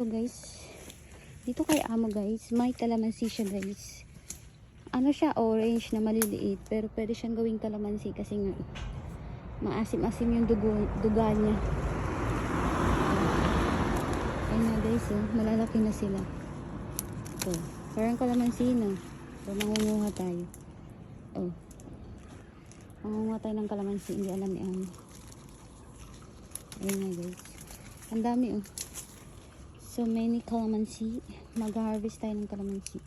So guys, dito kay amo guys, may kalamansi siya guys. Ano siya, orange na maliliit, pero pwede siyang gawing kalamansi kasi nga maasim-asim yung duga niya. Ayun na guys, malalaki na sila. Ito, parang kalamansi na. So mangunguha tayo. Oh, mangunguha tayo ng kalamansi, hindi alam ni amo. Ayun na guys, ang dami oh. So many kalamansi. Mag-harvest tayo ng kalamansi.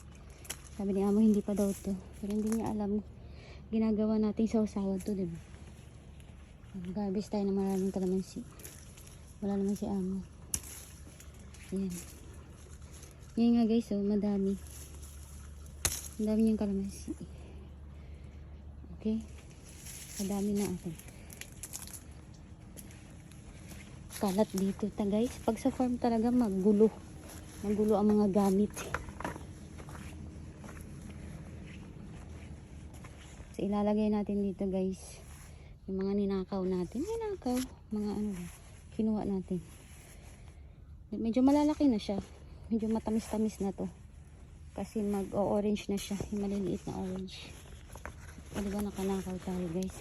Sabi ni amo hindi pa daw to, pero hindi niya alam ginagawa natin sa usawan to, diba? Mag-harvest tayo ng maraming kalamansi. Wala naman si amo. Yan. Yan nga guys, oh, madami. Ang dami niyang kalamansi. Okay, madami na ako. Kalat dito ta guys. Pag sa farm talaga magulo ang mga gamit. So ilalagay natin dito guys yung mga ninakaw natin. Mga ano ba, kinuha natin. Medyo malalaki na siya, medyo matamis-tamis na to kasi mag-orange na siya, yung maliliit na orange. O diba nakanakaw tayo guys.